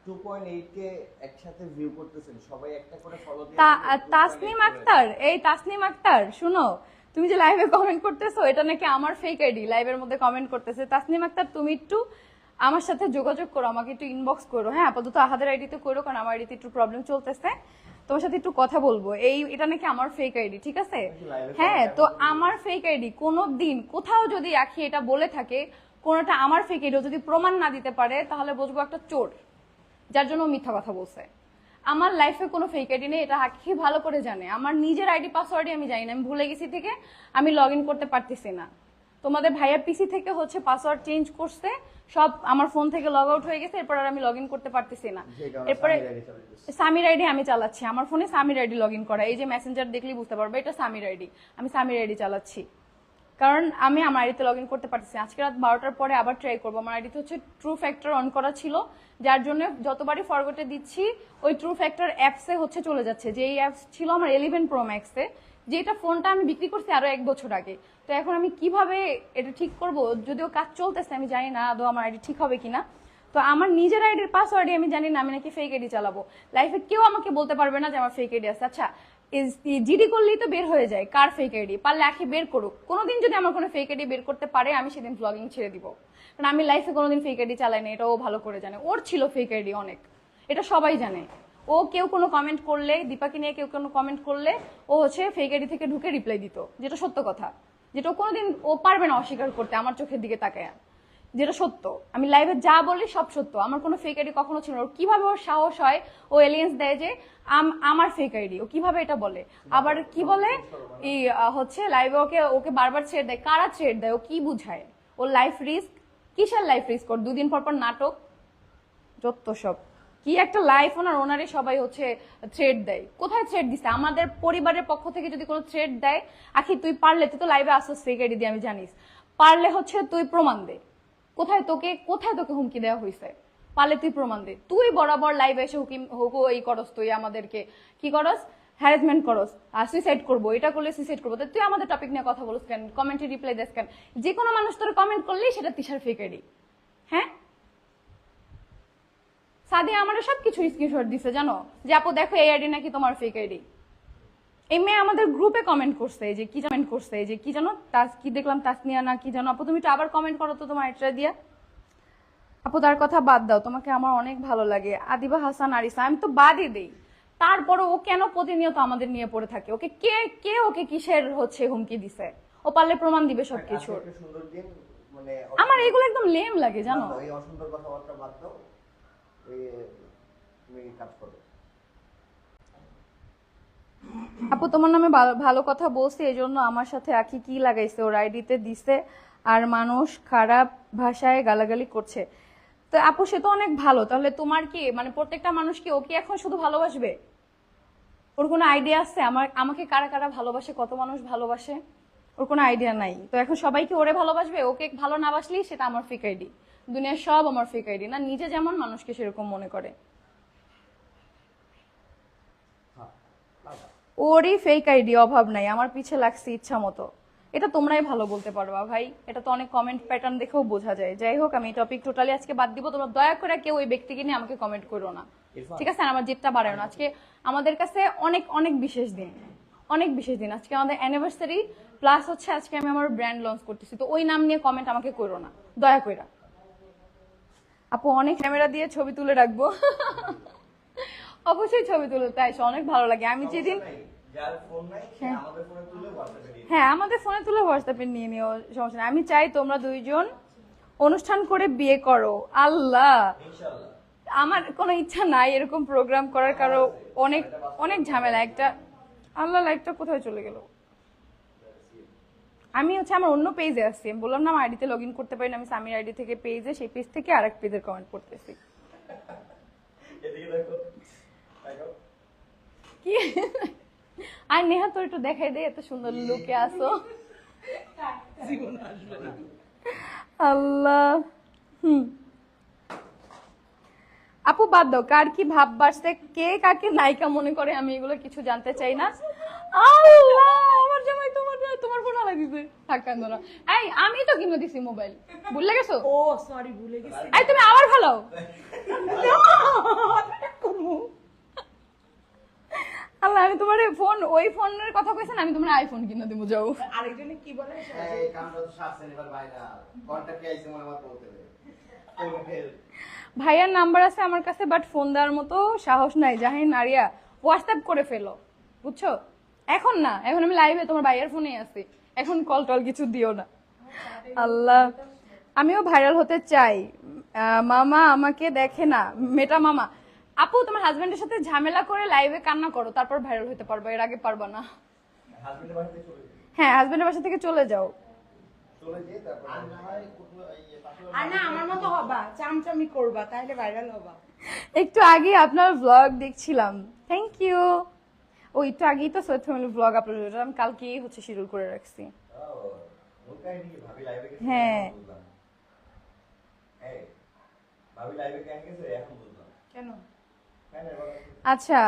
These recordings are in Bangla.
2.8 কে একসাথে ভিউ করতেছেন সবাই, একটা করে ফলো দিয়ে তাসনিম আক্তার, এই তাসনিম আক্তার শুনো, তুমি যে লাইভে কমেন্ট করতেছো এটা নাকি আমার ফেক আইডি, লাইভের মধ্যে কমেন্ট করতেছে। তাসনিম আক্তার তুমি একটু আমার সাথে যোগাযোগ করো, আমাকে একটু ইনবক্স করো। হ্যাঁ, আপাতত আহাদের আইডিতে করো, কারণ আমার আইডিতে একটু প্রবলেম চলতেছে, তোমার সাথে একটু কথা বলবো। এটা নাকি আমার ফেক আইডি, ঠিক আছে? হ্যাঁ, তো আমার ফেক আইডি কোনো দিন কোথাও যদি আখি এটা বলে থাকে কোনোটা আমার ফেক আইডি যদি প্রমাণ না দিতে পারে, তাহলে বুঝবো একটা চোর, যার জন্য মিথ্যা কথা বলছে। আমার লাইফে কোনো ফেক আইডি নেই, এটা আখি ভালো করে জানে। আমার নিজের আইডি পাসওয়ার্ডই আমি জানি না, আমি ভুলে গেছি থেকে আমি লগ ইন করতে পারতেছি না। তোমাদের ভাইয়া পিসি থেকে হচ্ছে পাসওয়ার্ড চেঞ্জ করছে, সব আমার ফোন থেকে লগ আউট হয়ে গেছে, এরপর আর আমি লগ ইন করতে পারতেছি না। এরপরে সামির আইডি আমি চালাচ্ছি, আমার ফোনে সামির আইডি লগ ইন করা, এই যে মেসেঞ্জার দেখলেই বুঝতে পারবে এটা সামির আইডি, আমি সামির আইডি চালাচ্ছি, কারণ আমি আমার আইডিতে লগ ইন করতে পারতেছি। আজকে রাত 12টার পরে আবার ট্রাই করবো। আমার আইডিতে হচ্ছে ট্রু ফ্যাক্টর অন করা ছিল, যার জন্য যতবারই ফরগটে দিচ্ছি ওই ট্রু ফ্যাক্টর অ্যাপসে হচ্ছে চলে যাচ্ছে, যে এই অ্যাপস ছিল আমার 11 প্রো ম্যাক্সে, যেটা ফোনটা আমি বিক্রি করছি আরো 1 বছর আগে। তো এখন আমি কিভাবে এটা ঠিক করব, যদিও কাজ চলতেছে, আমি জানি না আদৌ আমার আইডি ঠিক হবে কিনা। তো আমার নিজের আইডির পাসওয়ার্ডই আমি জানি না, আমি নাকি ফেক আইডি চালাবো। লাইফে কেউ আমাকে বলতে পারবে না যে আমার ফেক আইডি আছে। আচ্ছা, জিডি করলেই তো বের হয়ে যায় কার ফেক আইডি, পারলে আখি বের করুক। কোনোদিন যদি আমার কোনো ফেক আইডি বের করতে পারে, আমি সেদিন ব্লগিং ছেড়ে দিব, কারণ আমি লাইফে কোনোদিন ফেক আইডি চালাই না, এটা ও ভালো করে জানে। ওর ছিল ফেক আইডি অনেক, এটা সবাই জানে। ও কেউ কোনো কমেন্ট করলে, দীপাকে নিয়ে কেউ কোনো কমেন্ট করলে ও হচ্ছে ফেক আইডি থেকে ঢুকে রিপ্লাই দিত, যেটা সত্য কথা, যেটা কোনোদিন ও পারবে না অস্বীকার করতে আমার চোখের দিকে তাকায়, যেটা সত্য। আমি লাইভে যা বলি সব সত্য, আমার কোনো ফেক আইডি কখনো ছিল না। ওর কিভাবে ওর সাহস হয়, ও এলিয়েন্স দেয় যে আমার ফেক আইডি, ও কিভাবে এটা বলে? আবার কি বলে এই হচ্ছে লাইভে ওকে বারবার ছেড়ে দেয়। কারা ছেড়ে দেয়? ও কি বুঝায়? ওর লাইফ রিস্ক, কিসের লাইফ রিস্ক? ওর 2 দিন পর পর নাটক, যত সব কি একটা লাইফ ওনারে সবাই হচ্ছে থ্রেড দেয়। কোথায় থ্রেড দিছে? আমাদের পরিবারের পক্ষ থেকে যদি কোনো থ্রেড দেয়, আখি তুই পারলে, তুই তো লাইভে আসছিস ফেক আইডি দিয়ে, আমি জানিস, পারলে হচ্ছে তুই প্রমাণ দে, কোথায় তোকে হুমকি দেওয়া হয়েছে, পারলে তুই প্রমাণ দে। তুই বরাবর লাইভে এসে হুকু এই করস, তুই আমাদেরকে কি করস, হ্যারাসমেন্ট করস, আর সুইসাইড করবো, এটা করলে সুইসাইড করবো। তুই আমাদের টপিক নিয়ে কথা বলস কেন? কমেন্টে রিপ্লাই দিস কেন? যে কোনো মানুষ তোর কমেন্ট করলেই সেটা তিশার ফেক আইডি। হ্যাঁ, সাদিয়া আমার সবকিছু স্ক্রিনশট দিছে, জানো, যে আপু দেখো এই আইডি নাকি তোমার ফেক আইডি। এই মেয়ে আমাদের গ্রুপে কমেন্ট করছে, যে কি কমেন্ট করছে, যে কি জানো, কি দেখলাম, তাসনিয়া না কি জানো। আপু তুমি তো আবার কমেন্ট করো তো তোমার এটা দিয়া। আপু তার কথা বাদ দাও, তোমাকে আমার অনেক ভালো লাগে। আদিবা হাসান আরিসা, আমি তো বাদই দেই, তারপরে ও কেন প্রতিনিয়ত আমাদের নিয়ে পড়ে থাকে? ওকে ওকে কিসের হচ্ছে হুমকি দিছে? ও পারলে প্রমাণ দিবে সবকিছুর। মানে আমার এগুলো একদম লেম লাগে, জানো। এই অসুন্দর কথাবার্তা বাদ দাও, তুমি কাজ করো। আপু তোমার নামে ভালো কথা বলছি, এই জন্য আমার সাথে আখি কি লাগাইছে, ওর আইডিতে দিছে, আর মানুষ খারাপ ভাষায় গালাগালি করছে। তো আপু সে তো অনেক ভালো, তাহলে তোমার কি মানে প্রত্যেকটা মানুষ কি ওকে এখন শুধু ভালোবাসবে? ওর কোনো আইডিয়া আছে আমাকে কারা কারা ভালোবাসে, কত মানুষ ভালোবাসে? ওর কোনো আইডিয়া নাই। তো এখন সবাই কি ওরে ভালোবাসবে? ওকে ভালো না বাসলেই সেটা আমার ফেক আইডি, দুনিয়ার সব আমার ফেক আইডি না। নিজে যেমন মানুষকে সেরকম মনে করে। ওরই ফেক আইডি, অভাব নাই, আমার পিছে লাগছে ইচ্ছা মতো। এটা তোমরাই ভালো বলতে পারবা ভাই, এটা তো অনেক কমেন্ট প্যাটার্ন দেখেও বোঝা যায়। যাই হোক, আমি টপিক টোটালি আজকে বাদ দিব। তোমরা দয়া করে কেউ ওই ব্যক্তিকে নিয়ে আমাকে কমেন্ট করো না, ঠিক আছে? আর আমার জেদটা বাড়ায় না। আজকে আমাদের কাছে অনেক অনেক বিশেষ দিন, অনেক বিশেষ দিন। আজকে আমাদের অ্যানিভার্সারি, প্লাস হচ্ছে আজকে আমি আমার ব্র্যান্ড লঞ্চ করতেছি। তো ওই নাম নিয়ে কমেন্ট আমাকে করো না, দয়া করে। আপু অনেক ক্যামেরা দিয়ে ছবি তুলে রাখবো। অবশ্যই ছবি তুলতে আসে, অনেক ভালো লাগে। আমি যেদিন হ্যাঁ আমাদের ফোনে তুলে হোয়াটসঅ্যাপে নিয়ে নিও, সমস্যা নেই। আমি চাই তোমরা দুইজন অনুষ্ঠান করে বিয়ে করো। আল্লাহ, আমার কোনো ইচ্ছা নাই এরকম প্রোগ্রাম করার, কারো অনেক অনেক ঝামেলা একটা। আল্লাহ, লাইফটা কোথায় চলে গেল? আমি হচ্ছে আমার অন্য পেজে আসছি, আমি বললাম না আমার আইডিতে লগ ইন করতে পারি না, আমি সামির আইডি থেকে পেজে, সেই পেজ থেকে আরেক পেজের কমেন্ট করতেছি। কি আর নেহা তোর একটু দেখাই দে, এত সুন্দর লুকে আসো। আল্লাহ, আপু বাদ দাও, কার কি ভাব বাড়ছে, কে কাকে নায়িকা মনে করে, আমি এগুলো কিছু জানতে চাই না। আল্লাহ, আমার জামাই তোমার ফোন আলাই দিছে, থাক কান্দো না। এই আমি তো কিনে দিছি মোবাইল, ভুলে গেছো? ও সরি, ভুলে গেছি। এই তুমি আবার ভালো ওই ফোনের কথা কইছেন, আমি তোমার আইফোন কিনে দেবো যাও। আরেকজনে কি বলে এই কামটা তো শাসছেন এবার ভাইরাল কন্টাক্টে আইছে মনে আমার বলতে ভাইয়ার নাম্বার আছে আমার কাছে, বাট ফোন দেওয়ার মতো সাহস নাই। জাহিন আরিয়া হোয়াটসঅ্যাপ করে ফেলো, বুঝছো? এখন না, এখন আমি লাইভে তোমার ভাইয়ার ফোনেই আছি, এখন কল টল কিছু দিও না। আল্লাহ, আমিও ভাইরাল হতে চাই। মামা আমাকে দেখে না, মেটা মামা। আপু তোমার হাজবেন্ডের সাথে ঝামেলা করে লাইভে কান্না করো, তারপর ভাইরাল হতে পারবা, এর আগে পারবা না। হাজবেন্ডের বাসা থেকে চলে হ্যাঁ, হাজবেন্ডের বাসা থেকে চলে যাও। যেয়ে তারপর আর না হয় কোথাও এই পাশে আর না আমার মতো হবা, চামচামি করবা, তাহলে ভাইরাল হবা। একটু আগে আপনার ভ্লগ দেখছিলাম, থ্যাংক ইউ। ও একটু আগেই তো সৈয়দ ফ্যামিলি ভ্লগ আপলোড হয়েছে, আমি কালকেই হচ্ছে শিডিউল করে রাখছি। ওটাই নাকি ভাবি লাইভে গেছে হ্যাঁ। এই ভাবি লাইভে কেন গেছে এখন বুঝলাম কেন? কেন এবার আচ্ছা,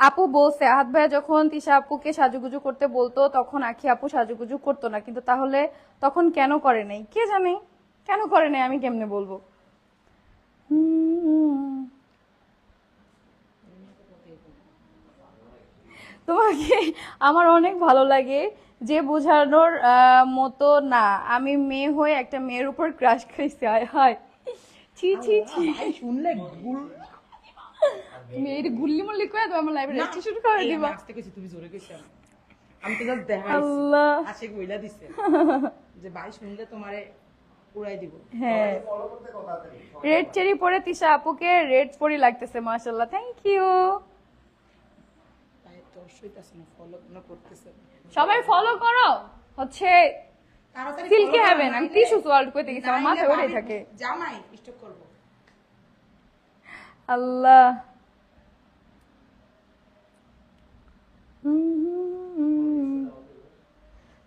আপু বলছে আহাদ ভাইয়া যখন তিশা আপুকে সাজুগুজু করতে বলতো তখন আখি আপু সাজুগুজু করতো না, কিন্তু তাহলে তখন কেন করে নাই? কে জানে কেন করে নাই, আমি কেমনে বলবো। তোমাকে আমার অনেক ভালো লাগে, যে বোঝানোর মতো না। আমি মেয়ে হয়ে একটা মেয়ের উপর ক্রাশ খাইছি, আয় হায় ছি ছি ছি। ভাই শুনলে গুল তুমি এই গুল্লি মুল্লি করে দাও, আমার লাইভে রেজিস্ট্রেশন শুরু করে এই আমি দিবা। আসতে কইছি, তুমি জোরে কইছো। আমি তো জাস্ট দেখাইছি। আল্লাহ। আশিক বইলা দিছে যে ভাই শুনলে তোমারে উড়াই দিব। হ্যাঁ, ফলো করতে কথা আছে রেড চেরি পরে তিশা আপুকে রেড পরি লাগতেছে, মাশাআল্লাহ, থ্যাংক ইউ। ভাই তোর সইতাছ না, ফলো না করতেছে। সবাই ফলো করো, হচ্ছে তাড়াতাড়ি সিল্কি follow করো, হ্যাভেন। আমি নাইলে- টিস্যুস ওয়ার্ল্ড কইতে গেছি, আমার নাইলে মাথায় ওঠেই ভাবি থাকে। জামাই স্টক করব। আল্লাহ।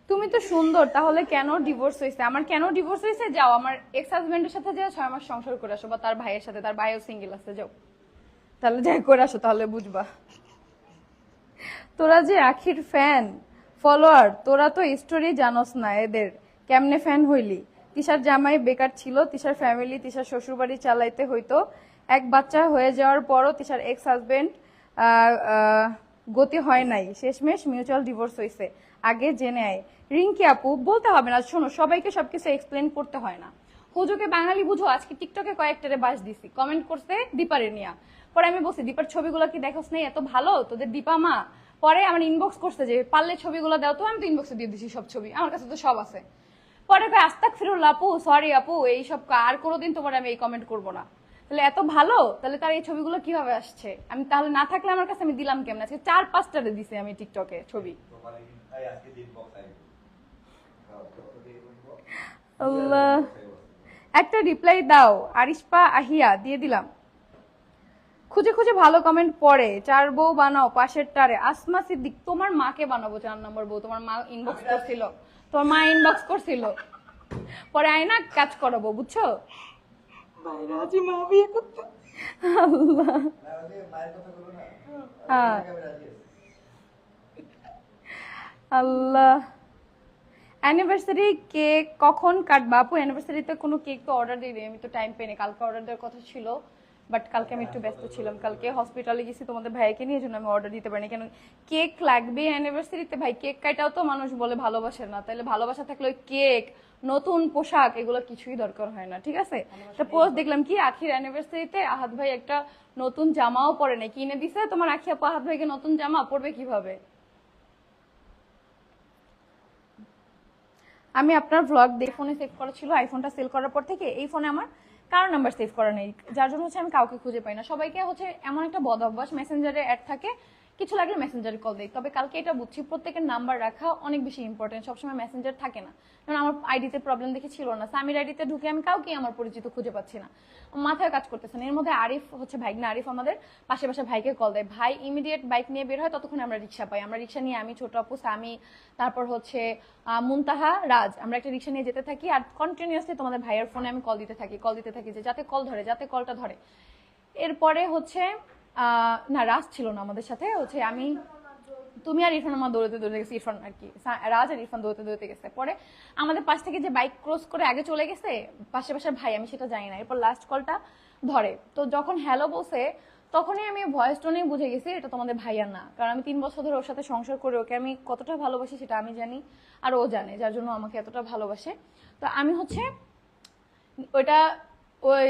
তুমি তো সুন্দর, তাহলে কেন ডিভোর্স হয়েছে? আমার কেন ডিভোর্স হয়েছে? যাও আমার এক্স হাজবেন্ডের সাথে যাও 6 মাস সংসার করে আসো, বা তার ভাইয়ের সাথে, তার ভাইও সিঙ্গেল আছে, যাও তাহলে যাই করে আসো, তাহলে বুঝবা। তোরা যে আখির ফ্যান ফলোয়ার, তোরা তো স্টোরি জানোস না এদের কেমনে ফ্যান হইলি। তিশার জামাই বেকার ছিল, তিশার ফ্যামিলি তিশার শ্বশুরবাড়ি চালাইতে হইতো, এক বাচ্চা হয়ে যাওয়ার পরও তিশার এক্স হাজবেন্ড গতি হয় নাই, শেষমেশ মিউচুয়াল ডিভোর্স হয়েছে। আগে জেনে আয়। রিঙ্কি আপু বলতে হবে না, শোনো, সবাইকে সবকিছু এক্সপ্লেন করতে হয় না। হুজুকে বাঙালি বুঝো। আজকে টিকটকে কয়েকটারে বাস দিছি, কমেন্ট করছে দীপারে নিয়া। পরে আমি বলছি দীপার ছবিগুলো কি দেখোস নাই, এত ভালো তোদের দীপা মা। পরে আমার ইনবক্স করছে যে পারলে ছবিগুলো দাও তো, আমি তো ইনবক্সে দিয়ে দিছি সব ছবি, আমার কাছে তো সব আছে। পরে কয় আস্তাক ফিরুল্লাহ আপু, সরি আপু, এইসব আর কোনোদিন তোমার আমি এই কমেন্ট করবো না। তাহলে এত ভালো, তাহলে তার এই ছবিগুলো কিভাবে আসছে? আমি তাহলে না থাকলে আমার কাছে আমি দিলাম কেমন? আজকে 4-5টারে দিছি আমি টিকটকে ছবি। তোমার এই আজকে দিন বক্স আইবো আল্লাহ, একটা রিপ্লাই দাও। আরিশপা আহিয়া দিয়ে দিলাম। খুঁজে খুঁজে ভালো কমেন্ট পড়ে, 4 বউ বানাও পাশের টারে। আসমা সিদ্দিক, তোমার মাকে বানাবো 4 নম্বর বউ। তোমার মা ইনবক্স করছিল, তোমার মা ইনবক্স করছিল, পরে আয়না কাজ করাবো, বুঝছো? বাইরে আছি, মা বিয়ে করতে। আল্লাহ। না ওই যে মায়ের কথা বলো না হ্যাঁ। আমি রাজি আছি আল্লাহ। অ্যানিভার্সারি কেক কখন কাটবা? আপু অ্যানিভার্সারিতে কোনো কেক তো অর্ডার দিইনি, আমি তো টাইম পাইনি। কালকে অর্ডার দেওয়ার কথা ছিল, বাট কালকে আমি একটু ব্যস্ত ছিলাম, কালকে হসপিটালে গেছি তোমাদের ভাইকে নিয়ে, জন্য আমি অর্ডার দিতে পারিনি। কেন কেক লাগবে অ্যানিভার্সারিতে? ভাই কেক কাটাও তো মানুষ বলে ভালোবাসে না, তাহলে ভালোবাসা থাকলে ওই কেক, নতুন পোশাক, এগুলো কিছুই দরকার হয় না, ঠিক আছে? একটা পোস্ট দেখলাম কি আখির অ্যানিভার্সারিতে আহাদ ভাই একটা নতুন জামাও পরে নাই, কিনে দিছে তোমার আখি আপু আহাদ ভাইকে নতুন জামা, পরবে কিভাবে? আমি আপনার ভ্লগ দেখে ফোনে সেভ করা ছিল, আইফোনটা সেল করার পর থেকে এই ফোনে আমার কারো নাম্বার সেভ করা নেই, যার জন্য হচ্ছে আমি কাউকে খুঁজে পাই না। সবাইকে হচ্ছে এমন একটা বদ অভ্যাস, মেসেঞ্জারে অ্যাড থাকে, কিছু লাগলে মেসেঞ্জারে কল দেই। তবে কালকে এটা বুঝছি প্রত্যেকের নাম্বার রাখা অনেক বেশি ইম্পর্টেন্ট, সবসময় মেসেঞ্জার থাকে না। কারণ আমার আইডিতে প্রবলেম দেখে ছিল না, সামির আইডিতে ঢুকে আমি কাউকে আমার পরিচিত খুঁজে পাচ্ছি না, মাথায় কাজ করতেছে না। এর মধ্যে আরিফ হচ্ছে ভাইগনা আরিফ আমাদের পাশে পাশে ভাইকে কল দেয়, ভাই ইমিডিয়েট বাইক নিয়ে বের হয়, ততক্ষণ আমরা রিক্সা পাই। আমরা রিক্সা নিয়ে আমি, ছোট আপু, সামি, তারপর হচ্ছে মুনতাহা, রাজ, আমরা একটা রিক্সা নিয়ে যেতে থাকি, আর কন্টিনিউয়াসলি তোমাদের ভাইয়ের ফোনে আমি কল দিতে থাকি যে যাতে কল ধরে, যাতে কলটা ধরে। এরপরে হচ্ছে না রাজ ছিল না আমাদের সাথে, হচ্ছে আমি তুমি আর ইরফান আমার দৌড়াতে দৌড়তে গেছে, ইরফান আর কি রাজ আর ইরফান দৌড়াতে দৌড়তে গেছে। পরে আমাদের পাশ থেকে যে বাইক ক্রস করে আগে চলে গেছে পাশে পাশে ভাই, আমি সেটা জানি না। এরপর লাস্ট কলটা ধরে, তো যখন হ্যালো বলছে তখনই আমি ভয়েস টোনেই বুঝে গেছি এটা তোমাদের ভাইয়ার না, কারণ আমি 3 বছর ধরে ওর সাথে সংসার করে ওকে আমি কতটা ভালোবাসি সেটা আমি জানি, আর ও জানে, যার জন্য আমাকে এতটা ভালোবাসে। তো আমি হচ্ছে ওইটা ওই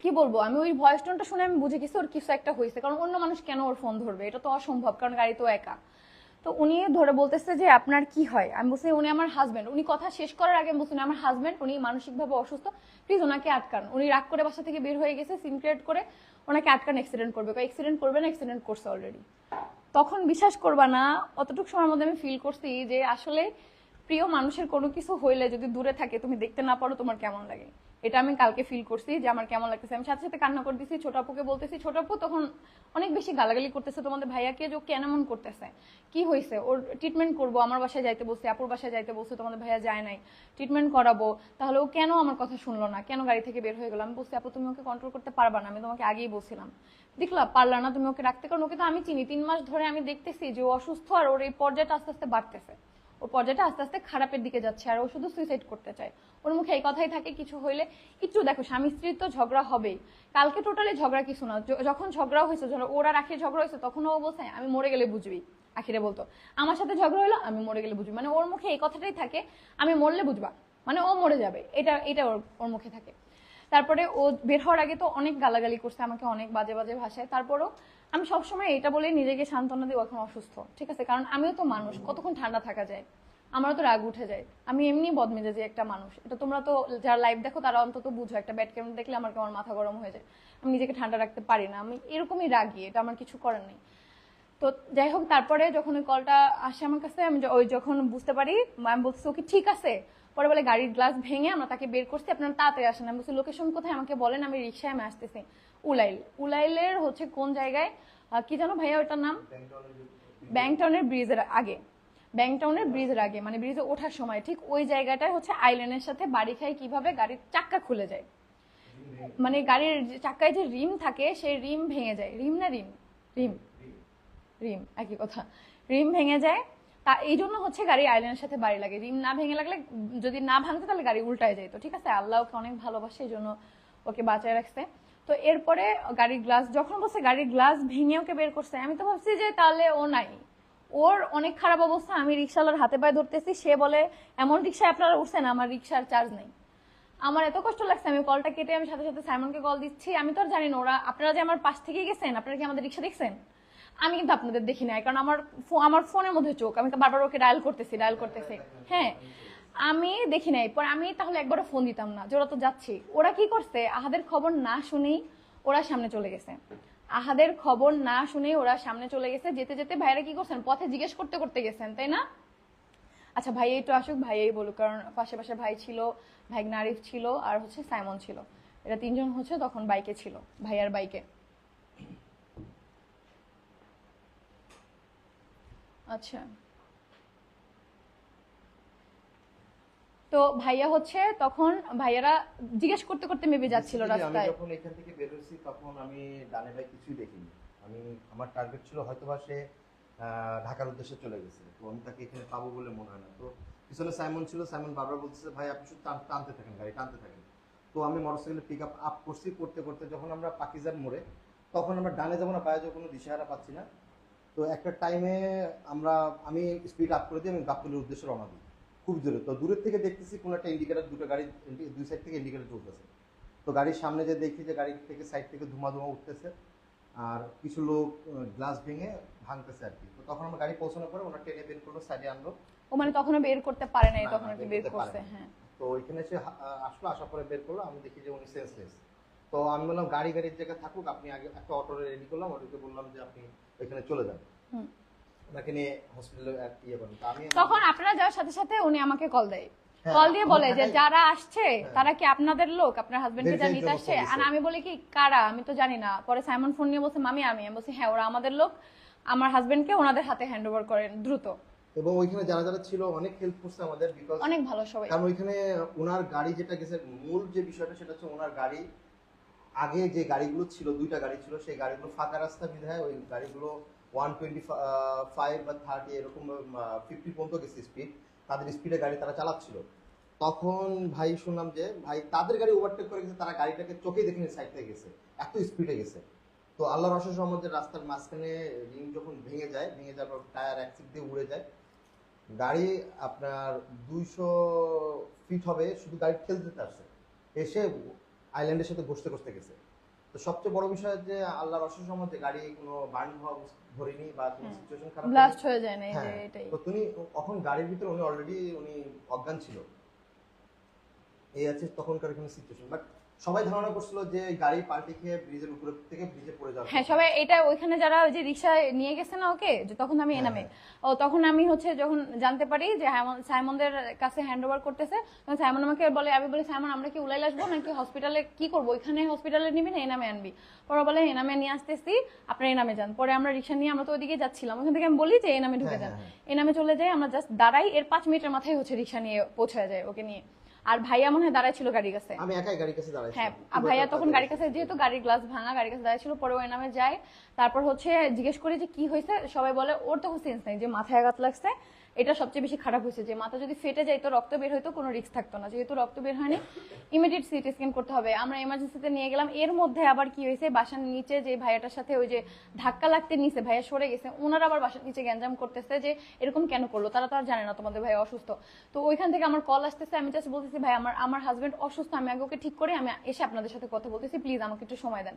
কি বলবো, আমি ওই ভয়েস টোনটা শুনে আমি বুঝে গেছি ওর কিছু একটা হয়েছে, কারণ অন্য মানুষ কেন ওর ফোন ধরবে, এটা তো অসম্ভব, কারণ গাড়ি তো একা। তো উনি ধরে বলতেছে যে আপনার কি হয়, আমি বলছি উনি আমার হাজবেন্ড। উনি কথা শেষ করার আগে বলছেন আমার হাজবেন্ড, উনি মানসিকভাবে অসুস্থ, প্লিজ ওনাকে আটকান। উনি রাগ করে বাসা থেকে বের হয়ে গেছে, সিম ক্রিয়েট করে ওনাকে আটকান, অ্যাক্সিডেন্ট করবে। অ্যাক্সিডেন্ট করবে না, অ্যাক্সিডেন্ট করছে অলরেডি। তখন বিশ্বাস করবা না, অতটুকু সময়ের মধ্যে আমি ফিল করছি যে আসলে প্রিয় মানুষের কোনো কিছু হইলে যদি দূরে থাকে তুমি দেখতে না পারো তোমার কেমন লাগে। এটা আমি কালকে ফিল করছি যে আমার কেমন লাগতেছে। আমি সাথে সাথে কান্না করে দিছি, ছোট আপুকে বলতেছি, ছোট আপু তখন অনেক বেশি গালাগালি করতেছে তোমাদের ভাইয়াকে, যে কেন এমন করতেছে, কি হয়েছে, ওর ট্রিটমেন্ট করবো, আমার বাসায় যাইতে বলছে, আপুর বাসায় যাইতে বলছে, তোমাদের ভাইয়া যায় নাই, ট্রিটমেন্ট করাবো, তাহলে ও কেন আমার কথা শুনলো না, কেন গাড়ি থেকে বের হয়ে গেল। আমি বলছি আপু তুমি ওকে কন্ট্রোল করতে পারবা না, আমি তোমাকে আগেই বলছিলাম, দেখলা পারলা না তুমি ওকে রাখতে, কারণ ওকে তো আমি চিনি, 3 মাস ধরে আমি দেখতেছি যে ও অসুস্থ, আর ওর এই পর্যায়টা আস্তে আস্তে বাড়তেছে, ওর পর্যায়টা আস্তে আস্তে খারাপের দিকে যাচ্ছে, আর ও শুধু সুইসাইড করতে চায়। ওর মুখে এই কথাই থাকে কিছু হইলে, একটু দেখো স্বামী স্ত্রীর তো ঝগড়া হবেই, কালকে টোটালি ঝগড়া কিছু না, যখন ঝগড়া হয়েছে, ওরা রাখি ঝগড়া হয়েছে, তখন ও বলছে আমি মরে গেলে বুঝবি, আখিরে বলতো আমার সাথে ঝগড়া হলো আমি মরে গেলে বুঝবি, মানে ওর মুখে এই কথাটাই থাকে, আমি মরলে বুঝবা, মানে ও মরে যাবে, এটা ওর মুখে থাকে। তারপরে ও বের হওয়ার আগে তো অনেক গালাগালি করছে আমাকে, অনেক বাজে বাজে ভাষায়। তারপরও আমি সবসময় এটা বলে নিজেকে সান্ত্বনা দিই, এখন অসুস্থ, ঠিক আছে, কারণ আমিও তো মানুষ, কতক্ষণ ঠান্ডা থাকা যায়, আমারও তো রাগ উঠে যায়, আমি এমনি বদমেজাজি একটা মানুষ, এটা তোমরা তো যারা লাইভ দেখো তারা অন্তত বুঝো, একটা ব্যাড ক্যামেরা দেখলে আমার কেমন মাথা গরম হয়ে যায়, আমি নিজেকে ঠান্ডা রাখতে পারি না, আমি এরকমই রাগি, এটা আমার কিছু করার নেই। তো যাই হোক, তারপরে যখন ওই কলটা আসে আমার কাছে, আমি ওই যখন বুঝতে পারি, আমি বলছি ওকে ঠিক আছে, পরে বলে গাড়ির গ্লাস ভেঙে আমরা তাকে বের করছি, আপনারা তাড়াতাড়ি আসেন। আমি বলছি লোকেশন কোথায় আমাকে বলেন, আমি রিক্সায় আমি আসতেছি। উলাইলের হচ্ছে কোন জায়গায় কি জানো ভাইয়া ওটার নাম, ব্যাংকটাউনের ব্রিজের আগে, ব্যাংকটাউনের ব্রিজের আগে, মানে ব্রিজে ওঠার সময় ঠিক ওই জায়গাটায় হচ্ছে আইল্যান্ডের সাথে বাড়ি খাই কিভাবে গাড়ির চাক্কা খুলে যায়, মানে গাড়ির চাক্কায় যে রিম থাকে সেই রিম ভেঙে যায়, রিম না রিম রিম রিম একই কথা, রিম ভেঙে যায়, তা এই জন্য হচ্ছে গাড়ি আইল্যান্ডের সাথে বাড়ি লাগে। রিম না ভেঙে লাগলে, যদি না ভাঙতো তাহলে গাড়ি উল্টায় যেত, ঠিক আছে, আল্লাহ ওকে অনেক ভালোবাসে, এই জন্য ওকে বাঁচায় রাখছে। তো এরপরে গাড়ির গ্লাস যখন বলছে গাড়ির গ্লাস ভেঙে ওকে বের করছে, আমি তো ভাবছি যে তাহলে ও নাই, ওর অনেক খারাপ অবস্থা, আমি রিক্সাওয়ালার হাতে পায়ে ধরতেছি, সে বলে এমন রিক্সায় আপনারা উঠছেন, আমার রিক্সার চার্জ নেই। আমার এত কষ্ট লাগছে, আমি কলটা কেটে আমি সাথে সাথে সাইমনকে কল দিচ্ছি, আমি তো আর জানি না ওরা, আপনারা যে আমার পাশ থেকে গেছেন, আপনারা কি আমাদের রিক্সা দেখছেন, আমি কিন্তু আপনাদের দেখি নাই, কারণ আমার ফোনের মধ্যে চোখ, আমি তো বারবার ওকে ডায়াল করতেছি, হ্যাঁ আমি দেখি নাই। পরে আমি তাহলে একবারও ফোন দিতাম না যে ওরা তো যাচ্ছি। ওরা কি করছে, আহাদের খবর না শুনেই ওরা সামনে চলে গেছে, আহাদের খবর না শুনেই ওরা সামনে চলে গেছে। যেতে যেতে ভাইরা কি করছেন, পথে জিজ্ঞেস করতে করতে গেছেন, তাই না? আচ্ছা ভাই একটু আসুক, ভাইয়াই বলুক, কারণ পাশে পাশে ভাই ছিল, ভাইগনা আরিফ ছিল, আর হচ্ছে সাইমন ছিল, এরা 3 জন হচ্ছে তখন বাইকে ছিল, ভাইয়ার বাইকে। আচ্ছা, তো ভাইয়া হচ্ছে তখন ভাইয়ারা জিজ্ঞেস করতে করতে মেবি যাচ্ছিল রাস্তায়। আমি যখন এখান থেকে বের হয়েছি তখন আমি ডানে ভাই কিছুই দেখিনি, আমি আমার টার্গেট ছিল হয়তোবা সে ঢাকার উদ্দেশ্যে চলে গেছে, তো আমি তাকে এখানে পাবো বলে মনে হয় না। তো পিছনে সাইমন ছিল, সাইমন বারবার বলতেছে ভাই আপনি শুধু টানতে থাকেন, গাড়ি টানতে থাকেন। তো আমি মোটরসাইকেলে পিক আপ করছি, করতে করতে যখন আমরা পাকিজার মোড়ে, তখন আমরা ডানে যাবো না বাইরে যাবো কোনো দিশাহারা পাচ্ছি না। তো একটা টাইমে আমি স্পিড আপ করে দিই, আমি গাবতলির উদ্দেশ্যে রওনা দিই খুব জোরে। তো দূরের থেকে দেখতেছি কোনো একটা ইন্ডিকেটার, দুটো গাড়ি দুই সাইড থেকে ইন্ডিকেটার চলতেছে। তো গাড়ির সামনে যে দেখি যে গাড়ি থেকে সাইড থেকে ধোঁয়া উঠতেছে, আর কিছু লোক গ্লাস ভেঙে ভাঙতেছে আর কি। তো তখন আমরা গাড়ি পৌঁছানোর পরে ওনার টেনে বের করলো, সাইডে আনলো। ও মানে তখনও বের করতে পারে নাই, তখন কি বের করছে? হ্যাঁ। তো ওইখানে এসে আসলো, আসার পরে বের করলো, আমি দেখি যে উনি সেন্সলেস। তো আমি বললাম গাড়ির জায়গায় থাকুক, আপনি আগে একটা অটো রেডি করলাম, অটোকে বললাম যে আপনি ওইখানে চলে যান, ওনাকে নিয়ে হসপিটালে ইয়ে করেন। তখন আপনারা যাওয়ার সাথে সাথে উনি আমাকে কল দেয়, কল দিয়ে বলে যে যারা আসছে তারা কি আপনাদের লোক, আপনার হাজবেন্ডকে যা নিতে আসছে? আর আমি বলি কি কারা, আমি তো জানি না। পরে সাইমন ফোন নিয়ে বলছে মামি আমি বলছি হ্যাঁ ওরা আমাদের লোক, আমার হাজবেন্ডকে ওনাদের হাতে হ্যান্ড ওভার করেন দ্রুত। এবং ওইখানে যারা যারা ছিল অনেক হেল্প করছে আমাদের, বিকজ অনেক ভালো সবাই। কারণ ওইখানে ওনার গাড়ি যেটা গেছে, মূল যে বিষয়টা সেটা হচ্ছে ওনার গাড়ি আগে যে গাড়িগুলো ছিল, 2টা গাড়ি ছিল, সেই গাড়িগুলো ফাঁকা রাস্তা বিধায় ওই গাড়িগুলো 125 বা 30 এরকম 50 পর্যন্ত গেছে স্পিড, তাদের স্পিডে গাড়ি তারা চালাচ্ছিল। তখন ভাই শুনলাম যে ভাই তাদের গাড়ি ওভারটেক করে গেছে, তারা গাড়িটাকে চোখে দেখেনি সাইড থেকে গেছে, এত স্পিডে গেছে। তো আল্লাহর অশেষ রহমতে রাস্তার মাঝখানে রিং যখন ভেঙে যায়, ভেঙে যাওয়ার পর টায়ার একদিক দিয়ে উড়ে যায়, গাড়ি আপনার 200 ফিট হবে, শুধু গাড়ি ঠেলতে আসছে, এসে আইল্যান্ডের সাথে ঘষতে ঘষতে গেছে। তো সবচেয়ে বড় বিষয় যে আল্লাহর অশেষ রহমতে গাড়ি কোনো বার্ন হওয়া ধরেনি বা কোনো সিচুয়েশন খারাপ ব্লাস্ট হয়ে যায় না, এই যে হ্যাঁ, এটাই। তো তুমি তখন গাড়ির ভিতরে উনি অলরেডি অজ্ঞান ছিল, এই আছে তখনকার এখানে সিচুয়েশন। বাট সবাই ধারণা করছিল যে গাড়ি পাল্টে খেয়ে ব্রিজের উপরে থেকে ব্রিজে পড়ে যাবে। হ্যাঁ, সবাই এটা ওইখানে যারা ওই যে রিক্সায় নিয়ে গেছে না ওকে, যে তখন আমি এনামে, ও তখন আমি হচ্ছে যখন জানতে পারি যে সাইমনদের কাছে হ্যান্ড ওভার করতেছে, তখন সাইমন আমাকে বলে, আমি বলি সাইমন আমরা কি উলাইল আসবো নাকি হসপিটালে কি করবো, ওইখানে হসপিটালে নিবি না এনামে আনবি? পরে বলে এনামে নিয়ে আসতেছি, আপনার এনামে যান। পরে আমরা রিক্সা নিয়ে, আমরা তো ওইদিকে যাচ্ছিলাম, ওখান থেকে আমি বলি যে এনামে ঢুকে যান। এনামে চলে যাই, আমরা জাস্ট দাঁড়াই, এর 5 মিনিটের মাথায় হচ্ছে রিক্সা নিয়ে পৌঁছায় যায় ওকে নিয়ে। আর ভাইয়া মনে হয় দাঁড়ায় ছিল গাড়ির কাছে। আমি একাই গাড়ির কাছে দাঁড়াইছি। হ্যাঁ, আর ভাইয়া তখন গাড়ির কাছে, যেহেতু গাড়ির গ্লাস ভাঙা, গাড়ির কাছে দাঁড়িয়ে ছিল। পরে ওই নামে যায়, তারপর হচ্ছে জিজ্ঞেস করি যে কি হয়েছে, সবাই বলে ওর তখন সেন্স নাই, যে মাথায় আঘাত লাগছে, এটা সবচেয়ে বেশি খারাপ হয়েছে, যে মাথা যদি ফেটে যায় তো রক্ত বের হইতো, কোনো রিস্ক থাকতো না। যেহেতু রক্ত বের হয়নি, ইমিডিয়েট সিটি স্ক্যান করতে হবে। আমরা এমার্জেন্সিতে নিয়ে গেলাম। এর মধ্যে আবার কি হয়েছে, বাসার নিচে যে ভাইয়াটার সাথে ওই যে ধাক্কা লাগতে নিচে ভাইয়া সরে গেছে, ওনারা আবার বাসার নিচে গ্যাঞ্জাম করতেছে যে এরকম কেন করলো, তারা তো আর জানে না তোমাদের ভাই অসুস্থ। তো ওইখান থেকে আমার কল আসতেছে, আমি জাস্ট বলতেছি ভাই আমার হাজবেন্ড অসুস্থ, আমি আগে ওকে ঠিক করে আমি এসে আপনাদের সাথে কথা বলতেছি, প্লিজ আমাকে একটু সময় দেন।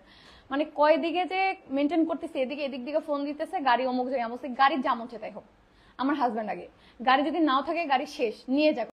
মানে কয় দিকে যে মেনটেন করতেছে, এদিকে এদিক দিকে ফোন দিতেছে, গাড়ি অমুক জায়গায়, গাড়ির যা মন চায় তাই হোক, আমার হাজবেন্ড আগে, গাড়ি যদি নাও থাকে গাড়ি শেষ, নিয়ে যাক।